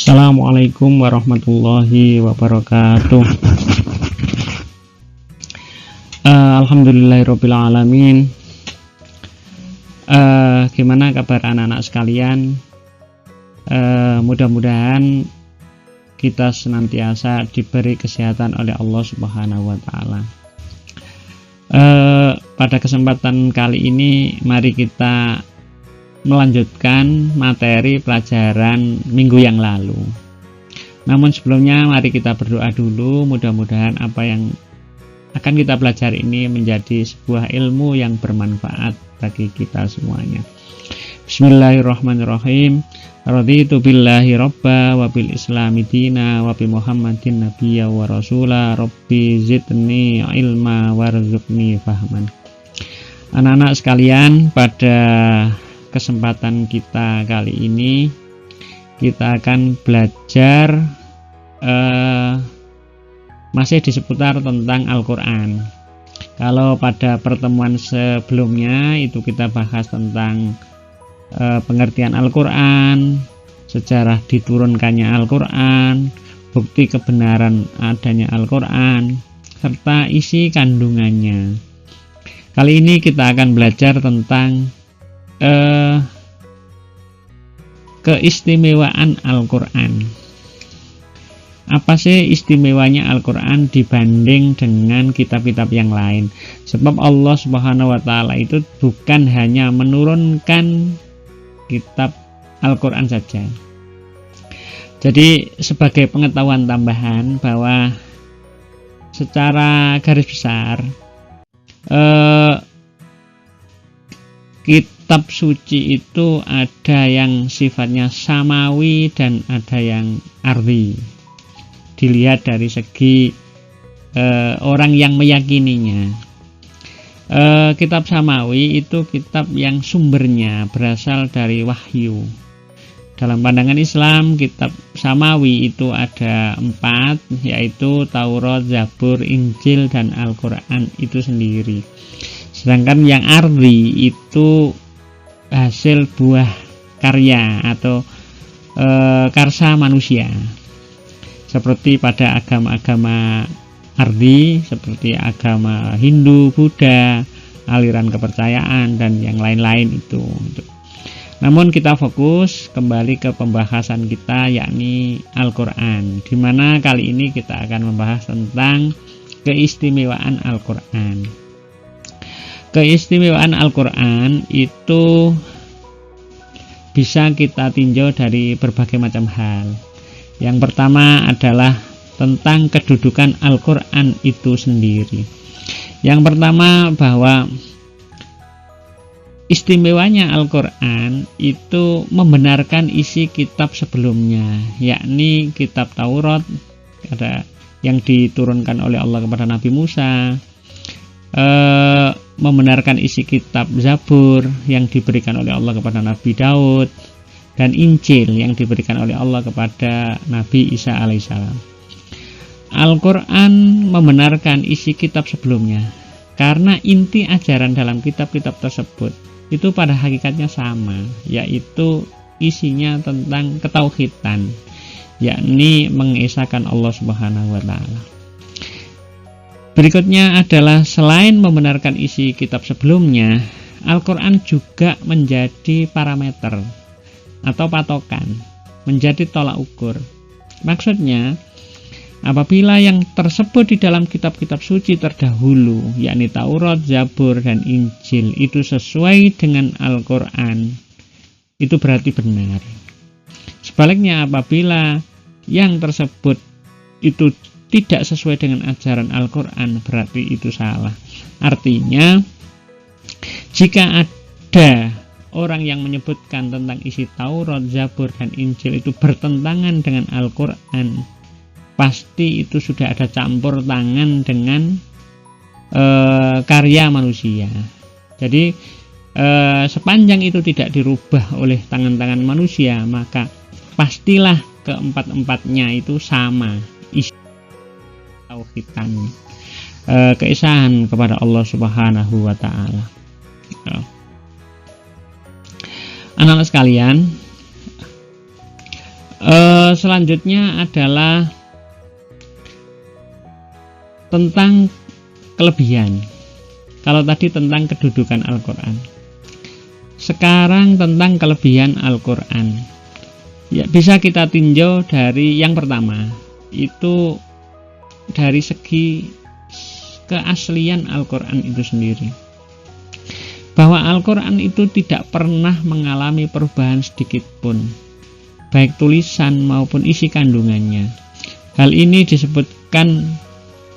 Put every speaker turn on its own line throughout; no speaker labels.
Assalamualaikum warahmatullahi wabarakatuh. Alhamdulillahirabbil alamin. Gimana kabar anak-anak sekalian? Mudah-mudahan kita senantiasa diberi kesehatan oleh Allah Subhanahu wa taala. Pada kesempatan kali ini mari kita melanjutkan materi pelajaran minggu yang lalu. Namun sebelumnya mari kita berdoa dulu, mudah-mudahan apa yang akan kita pelajari ini menjadi sebuah ilmu yang bermanfaat bagi kita semuanya. Bismillahirrahmanirrahim. Raditu billahi robba wa bil islami dina wa bi muhammadin nabiyya wa rasula rabbi zidni ilma warzuqni fahman. Anak-anak sekalian, pada kesempatan kita kali ini kita akan belajar masih di seputar tentang Al-Quran. Kalau pada pertemuan sebelumnya itu kita bahas tentang pengertian Al-Quran, sejarah diturunkannya Al-Quran, bukti kebenaran adanya Al-Quran, serta isi kandungannya. Kali ini kita akan belajar tentang keistimewaan Al-Quran. Apa sih istimewanya Al-Quran dibanding dengan kitab-kitab yang lain? Sebab Allah Subhanahu wa taala itu bukan hanya menurunkan kitab Al-Quran saja. Jadi sebagai pengetahuan tambahan bahwa secara garis besar kitab suci itu ada yang sifatnya samawi dan ada yang ardi. Dilihat dari segi orang yang meyakininya. Kitab samawi itu kitab yang sumbernya berasal dari wahyu. Dalam pandangan Islam, kitab samawi itu ada 4, yaitu Taurat, Zabur, Injil, dan Al-Quran itu sendiri. Sedangkan yang ardi itu hasil buah karya atau karsa manusia, seperti pada agama-agama ardi seperti agama Hindu, Buddha, aliran kepercayaan, dan yang lain-lain itu. Namun kita fokus kembali ke pembahasan kita, yakni Al-Quran, dimana kali ini kita akan membahas tentang keistimewaan Al-Quran. Keistimewaan Al-Quran itu bisa kita tinjau dari berbagai macam hal. Yang pertama adalah tentang kedudukan Al-Quran itu sendiri. Yang pertama bahwa istimewanya Al-Quran itu membenarkan isi kitab sebelumnya, yakni kitab Taurat ada yang diturunkan oleh Allah kepada Nabi Musa, membenarkan isi kitab Zabur yang diberikan oleh Allah kepada Nabi Daud, dan Injil yang diberikan oleh Allah kepada Nabi Isa alaihissalam. Al-Quran membenarkan isi kitab sebelumnya karena inti ajaran dalam kitab-kitab tersebut itu pada hakikatnya sama, yaitu isinya tentang ketauhidan, yakni mengesahkan Allah Subhanahu wa taala. Berikutnya adalah selain membenarkan isi kitab sebelumnya, Al-Quran juga menjadi parameter atau patokan, menjadi tolak ukur. Maksudnya, apabila yang tersebut di dalam kitab-kitab suci terdahulu, yakni Taurat, Zabur, dan Injil itu sesuai dengan Al-Quran, itu berarti benar. Sebaliknya, apabila yang tersebut itu tidak sesuai dengan ajaran Al-Quran, berarti itu salah. Artinya, jika ada orang yang menyebutkan tentang isi Taurat, Zabur, dan Injil itu bertentangan dengan Al-Quran, pasti itu sudah ada campur tangan dengan karya manusia. Jadi sepanjang itu tidak dirubah oleh tangan-tangan manusia, maka pastilah keempat-empatnya itu sama isi tauhidan, keesahan kepada Allah Subhanahu wa taala. Anak-anak sekalian, Selanjutnya adalah tentang kelebihan. Kalau tadi tentang kedudukan Al-Quran, sekarang tentang kelebihan Al-Quran. Ya, bisa kita tinjau dari yang pertama, itu dari segi keaslian Al-Quran itu sendiri, bahwa Al-Quran itu tidak pernah mengalami perubahan sedikit pun, baik tulisan maupun isi kandungannya. Hal ini disebutkan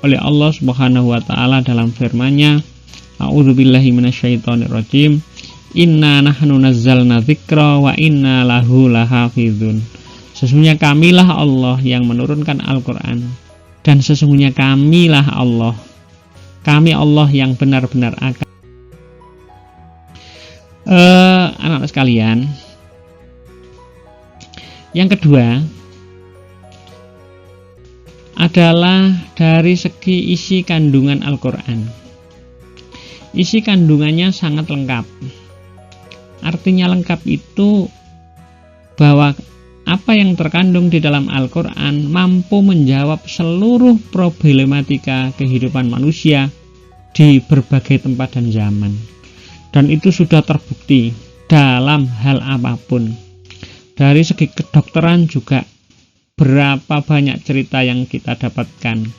oleh Allah Subhanahu wa taala dalam firman-Nya, A'udzubillahi minasyaitonirrajim, Inna nahnu nazzalna dzikra wa inna lahu lahafizun. Sesungguhnya kamilah Allah yang menurunkan Al-Quran, dan sesungguhnya kamilah Allah, kami Allah yang benar-benar akan. Anak-anak sekalian, yang kedua adalah dari segi isi kandungan Al-Quran. Isi kandungannya sangat lengkap. Artinya lengkap itu bahwa apa yang terkandung di dalam Al-Quran mampu menjawab seluruh problematika kehidupan manusia di berbagai tempat dan zaman. Dan itu sudah terbukti dalam hal apapun. Dari segi kedokteran juga, berapa banyak cerita yang kita dapatkan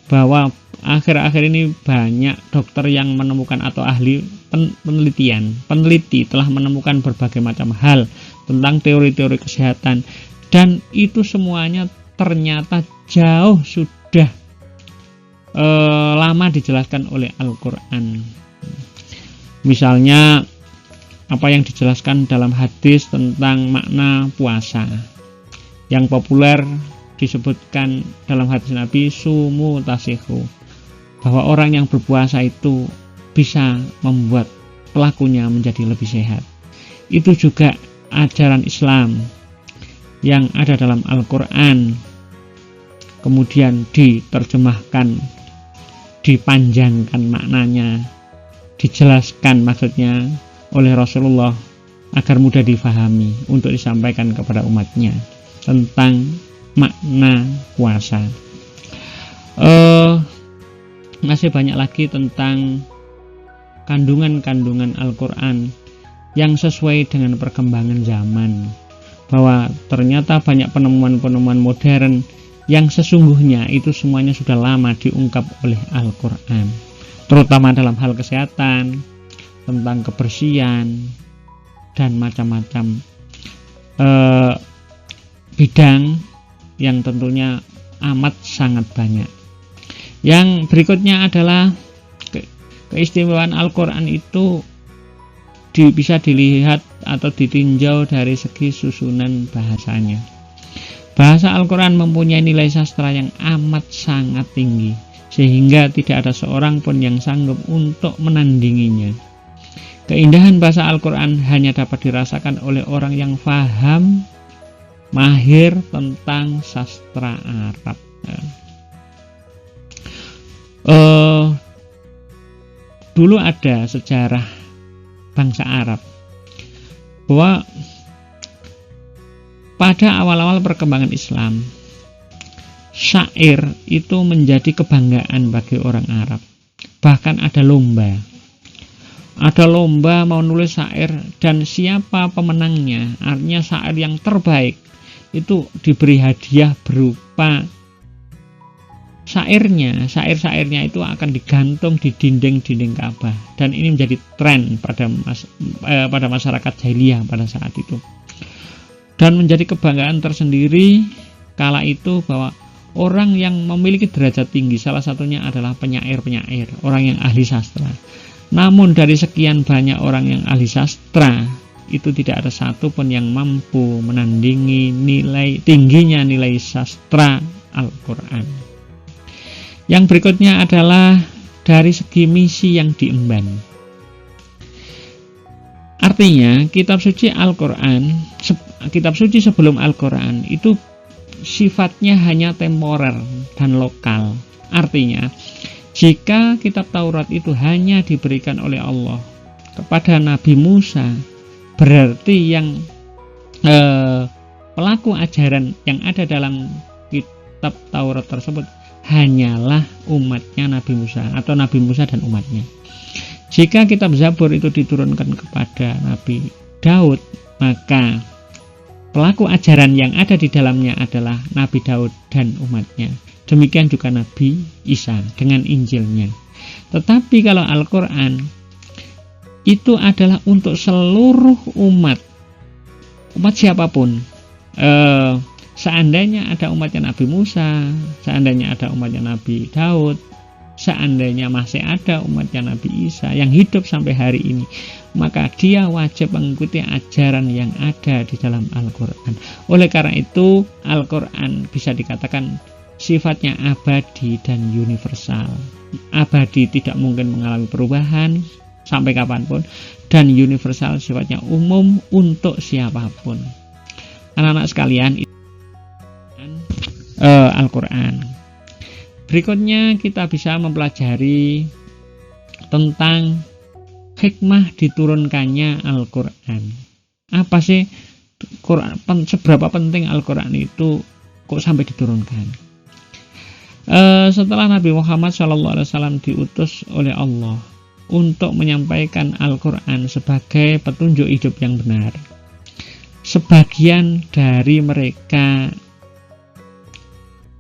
bahwa akhir-akhir ini banyak dokter yang menemukan atau ahli peneliti telah menemukan berbagai macam hal tentang teori-teori kesehatan, dan itu semuanya ternyata jauh sudah lama dijelaskan oleh Al-Quran. Misalnya apa yang dijelaskan dalam hadis tentang makna puasa, yang populer disebutkan dalam hadis Nabi, sumu tasihu, bahwa orang yang berpuasa itu bisa membuat pelakunya menjadi lebih sehat. Itu juga ajaran Islam yang ada dalam Al-Quran, kemudian diterjemahkan, dipanjangkan maknanya, dijelaskan maksudnya oleh Rasulullah agar mudah difahami untuk disampaikan kepada umatnya tentang makna puasa. Masih banyak lagi tentang kandungan-kandungan Al-Quran yang sesuai dengan perkembangan zaman, bahwa ternyata banyak penemuan-penemuan modern yang sesungguhnya itu semuanya sudah lama diungkap oleh Al-Quran, terutama dalam hal kesehatan, tentang kebersihan, dan macam-macam bidang yang tentunya amat sangat banyak. Yang berikutnya adalah keistimewaan Al-Quran itu bisa dilihat atau ditinjau dari segi susunan bahasanya. Bahasa Al-Quran mempunyai nilai sastra yang amat sangat tinggi, sehingga tidak ada seorang pun yang sanggup untuk menandinginya. Keindahan bahasa Al-Quran hanya dapat dirasakan oleh orang yang paham, mahir tentang sastra Arab. Dulu ada sejarah bangsa Arab bahwa pada awal-awal perkembangan Islam, syair itu menjadi kebanggaan bagi orang Arab. Bahkan ada lomba mau nulis syair, dan siapa pemenangnya, artinya syair yang terbaik, itu diberi hadiah berupa syair-syairnya itu akan digantung di dinding-dinding Ka'bah, dan ini menjadi tren pada masyarakat jahiliyah pada saat itu, dan menjadi kebanggaan tersendiri kala itu bahwa orang yang memiliki derajat tinggi salah satunya adalah penyair-penyair, orang yang ahli sastra. Namun dari sekian banyak orang yang ahli sastra itu tidak ada satu pun yang mampu menandingi tingginya nilai sastra Al-Quran. Yang berikutnya adalah dari segi misi yang diemban. Artinya kitab suci Al-Quran, kitab suci sebelum Al-Quran itu sifatnya hanya temporer dan lokal. Artinya jika kitab Taurat itu hanya diberikan oleh Allah kepada Nabi Musa, berarti yang pelaku ajaran yang ada dalam kitab Taurat tersebut hanyalah umatnya Nabi Musa atau Nabi Musa dan umatnya. Jika kitab Zabur itu diturunkan kepada Nabi Daud, maka pelaku ajaran yang ada di dalamnya adalah Nabi Daud dan umatnya. Demikian juga Nabi Isa dengan Injilnya. Tetapi kalau Al-Quran itu adalah untuk seluruh umat siapapun. Seandainya ada umatnya Nabi Musa, seandainya ada umatnya Nabi Daud, seandainya masih ada umatnya Nabi Isa yang hidup sampai hari ini, maka dia wajib mengikuti ajaran yang ada di dalam Al-Quran. Oleh karena itu, Al-Quran bisa dikatakan sifatnya abadi dan universal. Abadi, tidak mungkin mengalami perubahan sampai kapanpun, dan universal, sifatnya umum untuk siapapun. Anak-anak sekalian, Al-Quran. Berikutnya kita bisa mempelajari tentang hikmah diturunkannya Al-Quran. Apa sih Quran? Seberapa penting Al-Quran itu kok sampai diturunkan? Setelah Nabi Muhammad SAW diutus oleh Allah untuk menyampaikan Al-Quran sebagai petunjuk hidup yang benar, sebagian dari mereka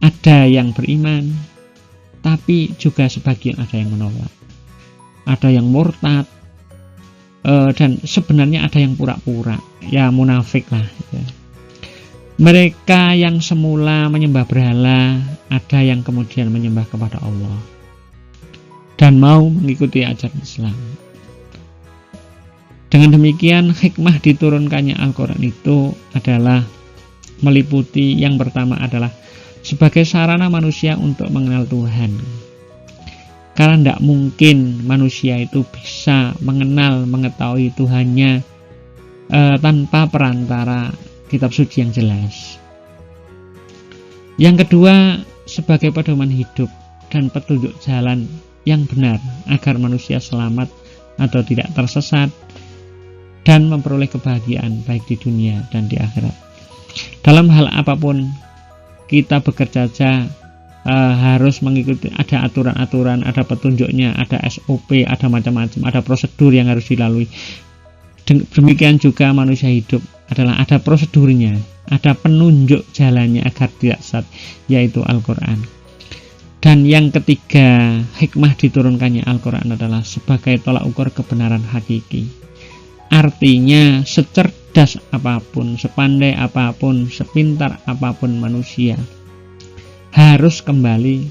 ada yang beriman, tapi juga sebagian ada yang menolak, ada yang murtad, dan sebenarnya ada yang pura-pura, ya munafik lah ya. Mereka yang semula menyembah berhala, ada yang kemudian menyembah kepada Allah dan mau mengikuti ajaran Islam. Dengan demikian, hikmah diturunkannya Al-Quran itu adalah meliputi, yang pertama adalah sebagai sarana manusia untuk mengenal Tuhan. Karena tidak mungkin manusia itu bisa mengetahui Tuhannya tanpa perantara kitab suci yang jelas. Yang kedua, sebagai pedoman hidup dan petunjuk jalan yang benar agar manusia selamat atau tidak tersesat dan memperoleh kebahagiaan baik di dunia dan di akhirat. Dalam hal apapun kita bekerja saja harus mengikuti, ada aturan-aturan, ada petunjuknya, ada SOP, ada macam-macam, ada prosedur yang harus dilalui. Demikian juga manusia hidup adalah ada prosedurnya, ada penunjuk jalannya agar tidak sesat, yaitu Al-Quran. Dan yang ketiga, hikmah diturunkannya Al-Quran adalah sebagai tolak ukur kebenaran hakiki. Artinya, secerdas apapun, sepandai apapun, sepintar apapun manusia harus kembali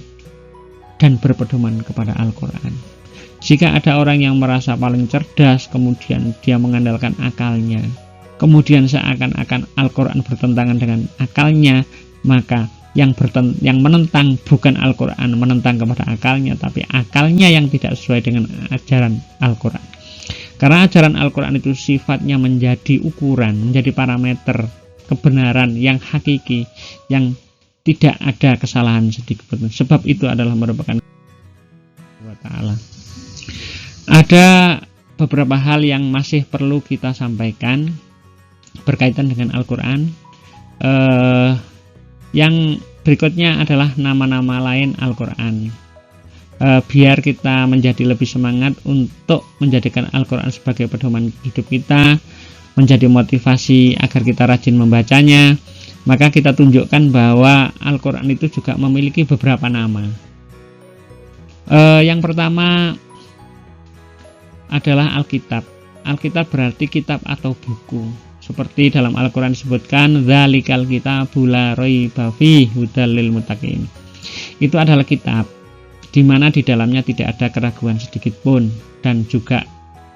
dan berpedoman kepada Al-Quran. Jika ada orang yang merasa paling cerdas, kemudian dia mengandalkan akalnya, kemudian seakan-akan Al-Quran bertentangan dengan akalnya, maka yang menentang bukan Al-Quran menentang kepada akalnya, tapi akalnya yang tidak sesuai dengan ajaran Al-Quran. Karena ajaran Al-Quran itu sifatnya menjadi ukuran, menjadi parameter kebenaran yang hakiki, yang tidak ada kesalahan sedikit pun. Sebab itu adalah merupakan Allah Ta'ala. Ada beberapa hal yang masih perlu kita sampaikan berkaitan dengan Al-Quran. Yang berikutnya adalah nama-nama lain Al-Quran. Biar kita menjadi lebih semangat untuk menjadikan Al-Quran sebagai pedoman hidup kita, menjadi motivasi agar kita rajin membacanya, maka kita tunjukkan bahwa Al-Quran itu juga memiliki beberapa nama. Yang pertama adalah Alkitab. Alkitab berarti kitab atau buku. Seperti dalam Al-Quran disebutkan, dzalikal kitabu la raiba fihi hudal lil muttaqin. Itu adalah kitab di mana di dalamnya tidak ada keraguan sedikit pun, dan juga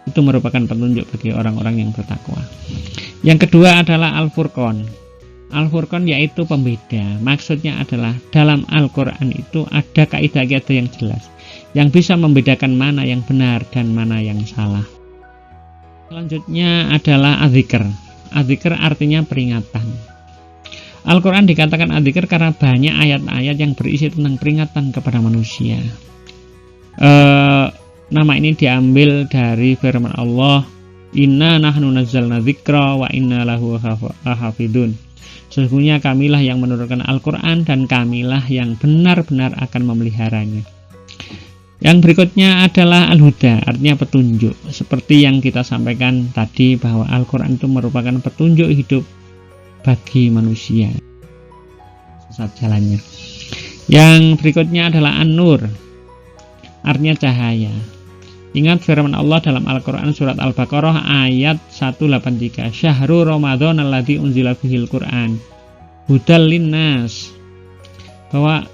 itu merupakan petunjuk bagi orang-orang yang bertakwa. Yang kedua adalah Al-Furqan. Al-Furqan yaitu pembeda. Maksudnya adalah dalam Al-Quran itu ada kaidah-kaidah yang jelas yang bisa membedakan mana yang benar dan mana yang salah. Selanjutnya adalah Az-Zikr. Az-Zikr artinya peringatan. Al-Quran dikatakan Az-Zikr karena banyak ayat-ayat yang berisi tentang peringatan kepada manusia. Nama ini diambil dari firman Allah, Inna nahnu nazzalna dzikra wa inna lahu lahafidun. Sesungguhnya kamilah yang menurunkan Al-Quran dan kamilah yang benar-benar akan memeliharanya. Yang berikutnya adalah Al-Huda, artinya petunjuk. Seperti yang kita sampaikan tadi bahwa Al-Quran itu merupakan petunjuk hidup bagi manusia. Sesat jalannya. Yang berikutnya adalah An-Nur, artinya cahaya. Ingat firman Allah dalam Al-Quran surat Al-Baqarah ayat 183. Syahrul Ramadan alladzi unzila fihil Quran hudal linnas. Bahwa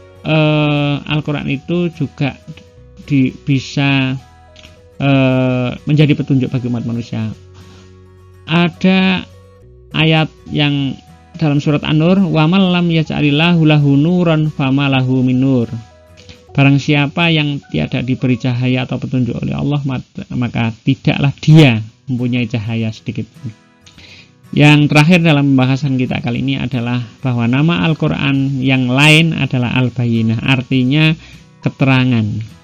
Al-Quran itu juga bisa menjadi petunjuk bagi umat manusia. Ada ayat yang dalam surat An-Nur, wa man lam yaj'alillahu lahu nuran fama lahu min nur. Barang siapa yang tiada diberi cahaya atau petunjuk oleh Allah, maka tidaklah dia mempunyai cahaya sedikit pun. Yang terakhir dalam pembahasan kita kali ini adalah bahwa nama Al-Quran yang lain adalah Al-Bayyinah, artinya keterangan.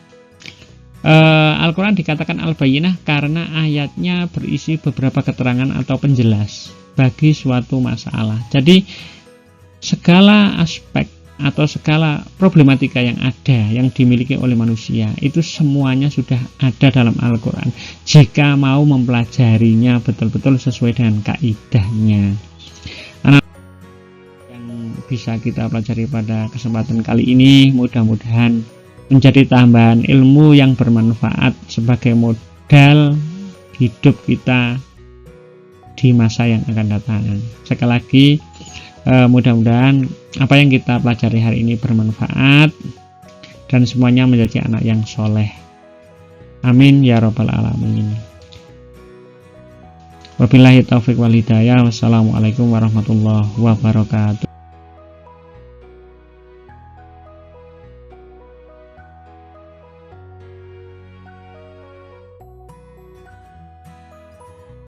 Al-Quran dikatakan Al-Bayyinah karena ayatnya berisi beberapa keterangan atau penjelas bagi suatu masalah. Jadi segala aspek atau segala problematika yang ada, yang dimiliki oleh manusia, itu semuanya sudah ada dalam Al-Quran jika mau mempelajarinya betul-betul sesuai dengan kaidahnya. Yang bisa kita pelajari pada kesempatan kali ini mudah-mudahan menjadi tambahan ilmu yang bermanfaat sebagai modal hidup kita di masa yang akan datang. Sekali lagi mudah-mudahan apa yang kita pelajari hari ini bermanfaat dan semuanya menjadi anak yang soleh. Amin ya rabbal alamin. Wabillahi taufiq wal hidayah. Wassalamualaikum warahmatullahi wabarakatuh.